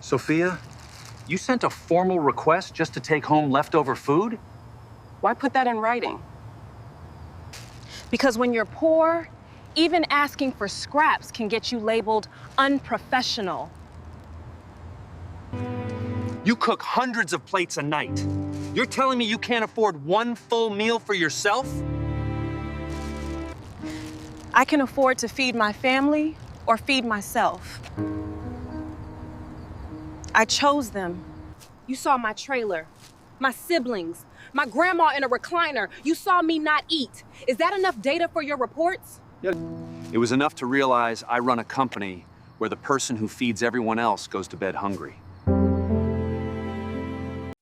Sophia, you sent a formal request just to take home leftover food? Why put that in writing? Because when you're poor, even asking for scraps can get you labeled unprofessional. You cook hundreds of plates a night. You're telling me you can't afford one full meal for yourself? I can afford to feed my family or feed myself. I chose them. You saw my trailer, my siblings, my grandma in a recliner. You saw me not eat. Is that enough data for your reports? It was enough to realize I run a company where the person who feeds everyone else goes to bed hungry.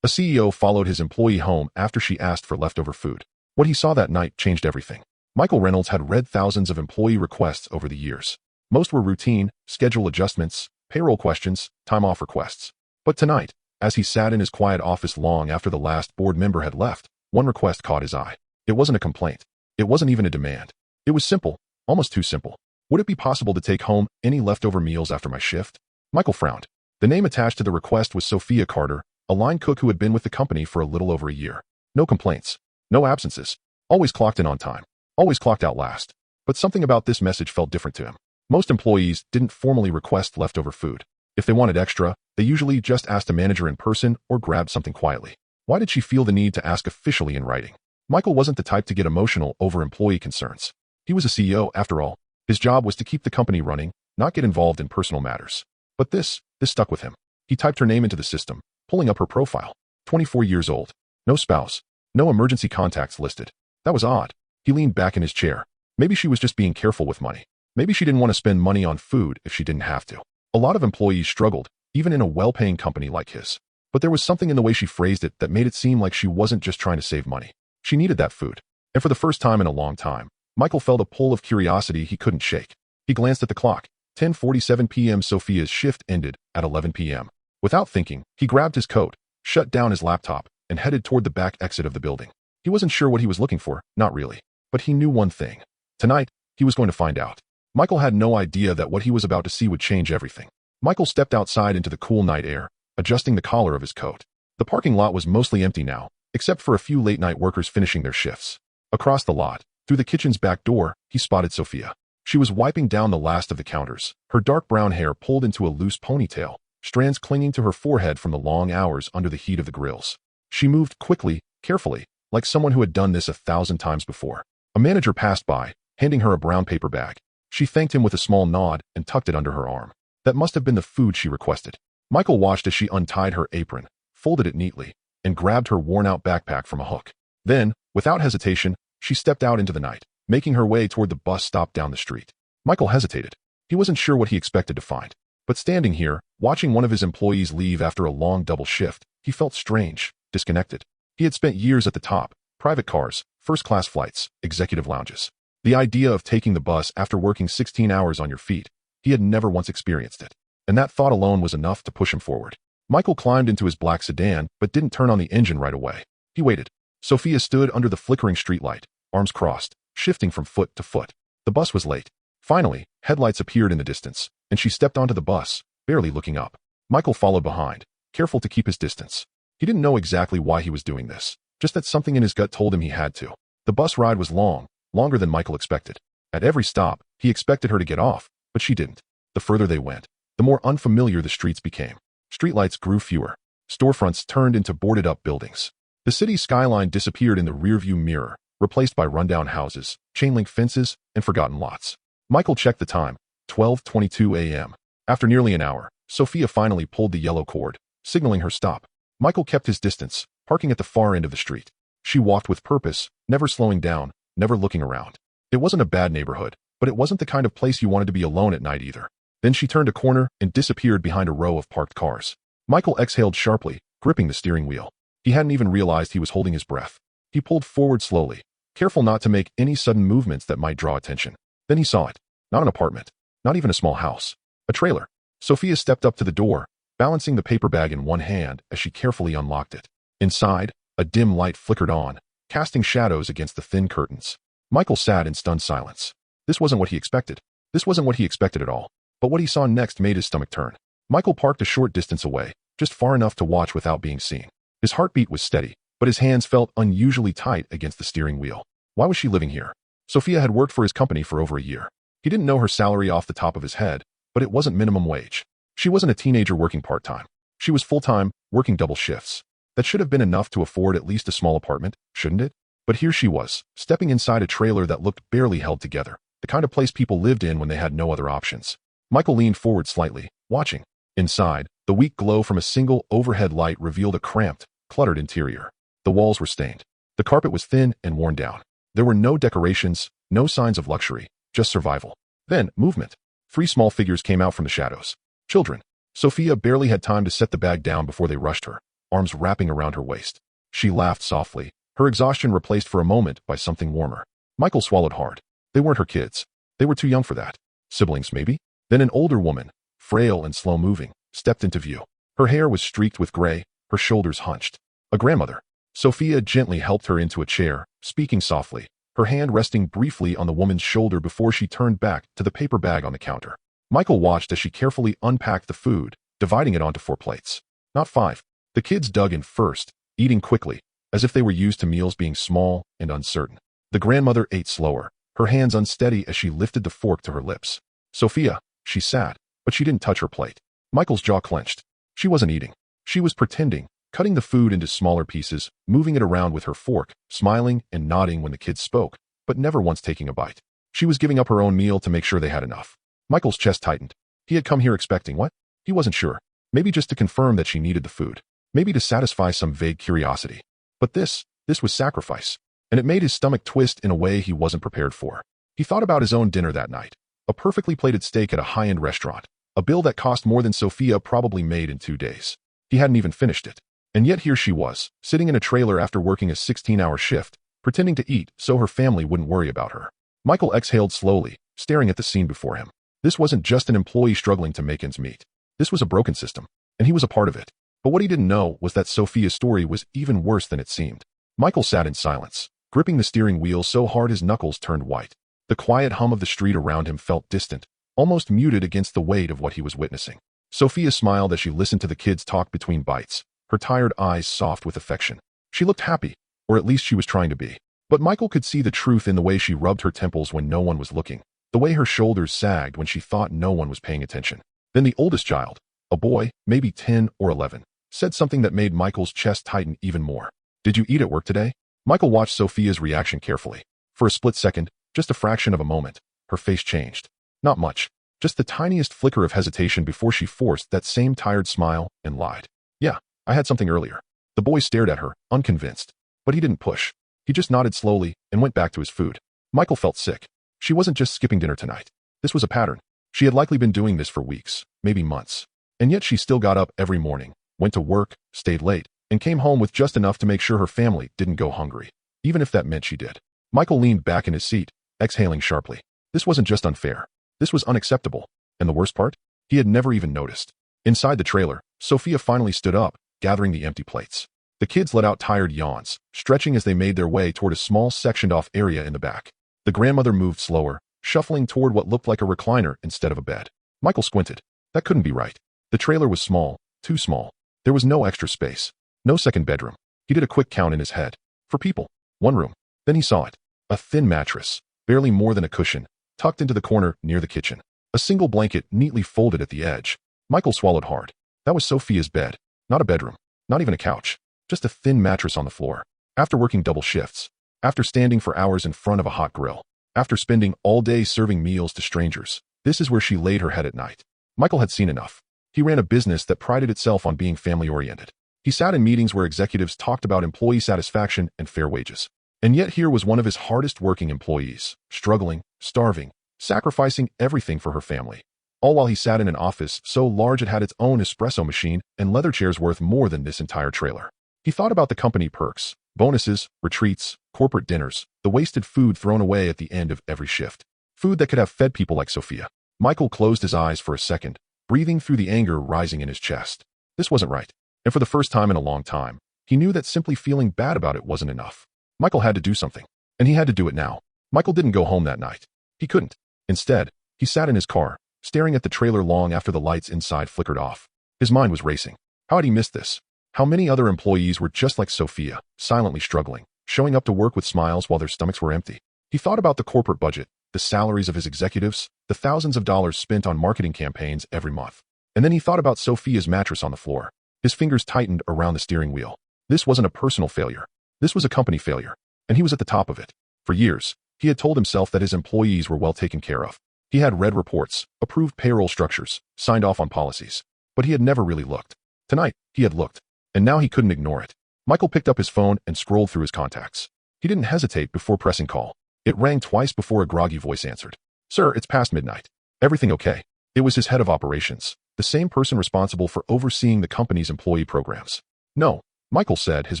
A CEO followed his employee home after she asked for leftover food. What he saw that night changed everything. Michael Reynolds had read thousands of employee requests over the years. Most were routine, schedule adjustments, payroll questions, time-off requests. But tonight, as he sat in his quiet office long after the last board member had left, one request caught his eye. It wasn't a complaint. It wasn't even a demand. It was simple, almost too simple. Would it be possible to take home any leftover meals after my shift? Michael frowned. The name attached to the request was Sophia Carter, a line cook who had been with the company for a little over a year. No complaints. No absences. Always clocked in on time. Always clocked out last. But something about this message felt different to him. Most employees didn't formally request leftover food. If they wanted extra, they usually just asked a manager in person or grabbed something quietly. Why did she feel the need to ask officially in writing? Michael wasn't the type to get emotional over employee concerns. He was a CEO, after all. His job was to keep the company running, not get involved in personal matters. But this stuck with him. He typed her name into the system, pulling up her profile. 24 years old. No spouse. No emergency contacts listed. That was odd. He leaned back in his chair. Maybe she was just being careful with money. Maybe she didn't want to spend money on food if she didn't have to. A lot of employees struggled, even in a well-paying company like his. But there was something in the way she phrased it that made it seem like she wasn't just trying to save money. She needed that food. And for the first time in a long time, Michael felt a pull of curiosity he couldn't shake. He glanced at the clock. 10:47 p.m. Sophia's shift ended at 11 p.m. Without thinking, he grabbed his coat, shut down his laptop, and headed toward the back exit of the building. He wasn't sure what he was looking for, not really. But he knew one thing. Tonight, he was going to find out. Michael had no idea that what he was about to see would change everything. Michael stepped outside into the cool night air, adjusting the collar of his coat. The parking lot was mostly empty now, except for a few late-night workers finishing their shifts. Across the lot, through the kitchen's back door, he spotted Sophia. She was wiping down the last of the counters, her dark brown hair pulled into a loose ponytail, strands clinging to her forehead from the long hours under the heat of the grills. She moved quickly, carefully, like someone who had done this 1,000 times before. A manager passed by, handing her a brown paper bag. She thanked him with a small nod and tucked it under her arm. That must have been the food she requested. Michael watched as she untied her apron, folded it neatly, and grabbed her worn-out backpack from a hook. Then, without hesitation, she stepped out into the night, making her way toward the bus stop down the street. Michael hesitated. He wasn't sure what he expected to find. But standing here, watching one of his employees leave after a long double shift, he felt strange, disconnected. He had spent years at the top, private cars, first-class flights, executive lounges. The idea of taking the bus after working 16 hours on your feet, he had never once experienced it. And that thought alone was enough to push him forward. Michael climbed into his black sedan, but didn't turn on the engine right away. He waited. Sophia stood under the flickering streetlight, arms crossed, shifting from foot to foot. The bus was late. Finally, headlights appeared in the distance, and she stepped onto the bus, barely looking up. Michael followed behind, careful to keep his distance. He didn't know exactly why he was doing this, just that something in his gut told him he had to. The bus ride was long, longer than Michael expected. At every stop, he expected her to get off, but she didn't. The further they went, the more unfamiliar the streets became. Streetlights grew fewer. Storefronts turned into boarded-up buildings. The city's skyline disappeared in the rearview mirror, replaced by rundown houses, chain-link fences, and forgotten lots. Michael checked the time, 12:22 a.m. After nearly an hour, Sophia finally pulled the yellow cord, signaling her stop. Michael kept his distance, parking at the far end of the street. She walked with purpose, never slowing down, never looking around. It wasn't a bad neighborhood, but it wasn't the kind of place you wanted to be alone at night either. Then she turned a corner and disappeared behind a row of parked cars. Michael exhaled sharply, gripping the steering wheel. He hadn't even realized he was holding his breath. He pulled forward slowly, careful not to make any sudden movements that might draw attention. Then he saw it. Not an apartment. Not even a small house. A trailer. Sophia stepped up to the door, balancing the paper bag in one hand as she carefully unlocked it. Inside, a dim light flickered on, casting shadows against the thin curtains. Michael sat in stunned silence. This wasn't what he expected. This wasn't what he expected at all. But what he saw next made his stomach turn. Michael parked a short distance away, just far enough to watch without being seen. His heartbeat was steady, but his hands felt unusually tight against the steering wheel. Why was she living here? Sophia had worked for his company for over a year. He didn't know her salary off the top of his head, but it wasn't minimum wage. She wasn't a teenager working part-time. She was full-time, working double shifts. That should have been enough to afford at least a small apartment, shouldn't it? But here she was, stepping inside a trailer that looked barely held together, the kind of place people lived in when they had no other options. Michael leaned forward slightly, watching. Inside, the weak glow from a single overhead light revealed a cramped, cluttered interior. The walls were stained. The carpet was thin and worn down. There were no decorations, no signs of luxury, just survival. Then, movement. 3 small figures came out from the shadows. Children. Sophia barely had time to set the bag down before they rushed her, arms wrapping around her waist. She laughed softly, her exhaustion replaced for a moment by something warmer. Michael swallowed hard. They weren't her kids. They were too young for that. Siblings, maybe? Then an older woman, frail and slow-moving, stepped into view. Her hair was streaked with gray, her shoulders hunched. A grandmother. Sophia gently helped her into a chair, speaking softly, her hand resting briefly on the woman's shoulder before she turned back to the paper bag on the counter. Michael watched as she carefully unpacked the food, dividing it onto 4 plates. Not 5. The kids dug in first, eating quickly, as if they were used to meals being small and uncertain. The grandmother ate slower, her hands unsteady as she lifted the fork to her lips. Sophia, she sat, but she didn't touch her plate. Michael's jaw clenched. She wasn't eating. She was pretending, cutting the food into smaller pieces, moving it around with her fork, smiling and nodding when the kids spoke, but never once taking a bite. She was giving up her own meal to make sure they had enough. Michael's chest tightened. He had come here expecting what? He wasn't sure. Maybe just to confirm that she needed the food. Maybe to satisfy some vague curiosity. But this was sacrifice. And it made his stomach twist in a way he wasn't prepared for. He thought about his own dinner that night. A perfectly plated steak at a high-end restaurant. A bill that cost more than Sophia probably made in 2 days. He hadn't even finished it. And yet here she was, sitting in a trailer after working a 16-hour shift, pretending to eat so her family wouldn't worry about her. Michael exhaled slowly, staring at the scene before him. This wasn't just an employee struggling to make ends meet. This was a broken system, and he was a part of it. But what he didn't know was that Sophia's story was even worse than it seemed. Michael sat in silence, gripping the steering wheel so hard his knuckles turned white. The quiet hum of the street around him felt distant, almost muted against the weight of what he was witnessing. Sophia smiled as she listened to the kids talk between bites, her tired eyes soft with affection. She looked happy, or at least she was trying to be. But Michael could see the truth in the way she rubbed her temples when no one was looking, the way her shoulders sagged when she thought no one was paying attention. Then the oldest child, a boy, maybe 10 or 11, said something that made Michael's chest tighten even more. "Did you eat at work today?" Michael watched Sophia's reaction carefully. For a split second, just a fraction of a moment, her face changed. Not much, just the tiniest flicker of hesitation before she forced that same tired smile and lied. "Yeah, I had something earlier." The boy stared at her, unconvinced. But he didn't push. He just nodded slowly and went back to his food. Michael felt sick. She wasn't just skipping dinner tonight. This was a pattern. She had likely been doing this for weeks, maybe months. And yet she still got up every morning, went to work, stayed late, and came home with just enough to make sure her family didn't go hungry, even if that meant she did. Michael leaned back in his seat, exhaling sharply. This wasn't just unfair. This was unacceptable. And the worst part? He had never even noticed. Inside the trailer, Sophia finally stood up, gathering the empty plates. The kids let out tired yawns, stretching as they made their way toward a small sectioned-off area in the back. The grandmother moved slower, shuffling toward what looked like a recliner instead of a bed. Michael squinted. That couldn't be right. The trailer was small, too small. There was no extra space. No second bedroom. He did a quick count in his head. 4 people. 1 room. Then he saw it. A thin mattress, barely more than a cushion, tucked into the corner near the kitchen. A single blanket neatly folded at the edge. Michael swallowed hard. That was Sophia's bed. Not a bedroom. Not even a couch. Just a thin mattress on the floor. After working double shifts. After standing for hours in front of a hot grill. After spending all day serving meals to strangers. This is where she laid her head at night. Michael had seen enough. He ran a business that prided itself on being family-oriented. He sat in meetings where executives talked about employee satisfaction and fair wages. And yet here was one of his hardest-working employees, struggling, starving, sacrificing everything for her family. All while he sat in an office so large it had its own espresso machine and leather chairs worth more than this entire trailer. He thought about the company perks, bonuses, retreats, corporate dinners, the wasted food thrown away at the end of every shift. Food that could have fed people like Sophia. Michael closed his eyes for a second, breathing through the anger rising in his chest. This wasn't right. And for the first time in a long time, he knew that simply feeling bad about it wasn't enough. Michael had to do something. And he had to do it now. Michael didn't go home that night. He couldn't. Instead, he sat in his car, staring at the trailer long after the lights inside flickered off. His mind was racing. How had he missed this? How many other employees were just like Sophia, silently struggling, showing up to work with smiles while their stomachs were empty? He thought about the corporate budget, the salaries of his executives, the thousands of dollars spent on marketing campaigns every month. And then he thought about Sophia's mattress on the floor. His fingers tightened around the steering wheel. This wasn't a personal failure. This was a company failure. And he was at the top of it. For years, he had told himself that his employees were well taken care of. He had read reports, approved payroll structures, signed off on policies. But he had never really looked. Tonight, he had looked. And now he couldn't ignore it. Michael picked up his phone and scrolled through his contacts. He didn't hesitate before pressing call. It rang twice before a groggy voice answered. Sir, it's past midnight. Everything okay? It was his head of operations, the same person responsible for overseeing the company's employee programs. No, Michael said, his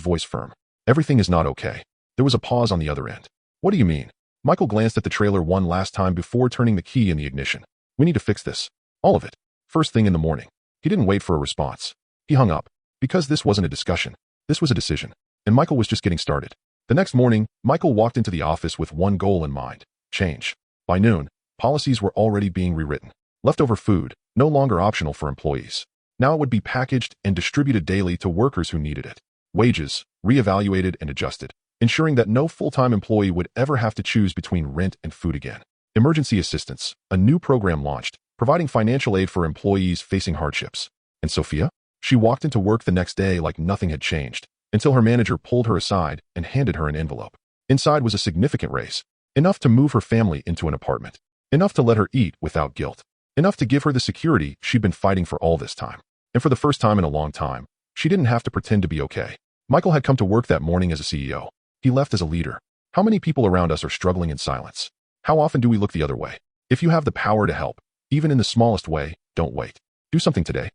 voice firm. Everything is not okay. There was a pause on the other end. What do you mean? Michael glanced at the trailer one last time before turning the key in the ignition. We need to fix this. All of it. First thing in the morning. He didn't wait for a response. He hung up. Because this wasn't a discussion. This was a decision. And Michael was just getting started. The next morning, Michael walked into the office with one goal in mind. Change. By noon, policies were already being rewritten. Leftover food, no longer optional for employees. Now it would be packaged and distributed daily to workers who needed it. Wages, reevaluated and adjusted, ensuring that no full-time employee would ever have to choose between rent and food again. Emergency assistance, a new program launched, providing financial aid for employees facing hardships. And Sophia? She walked into work the next day like nothing had changed, until her manager pulled her aside and handed her an envelope. Inside was a significant raise, enough to move her family into an apartment, enough to let her eat without guilt, enough to give her the security she'd been fighting for all this time. And for the first time in a long time, she didn't have to pretend to be okay. Michael had come to work that morning as a CEO. He left as a leader. How many people around us are struggling in silence? How often do we look the other way? If you have the power to help, even in the smallest way, don't wait. Do something today.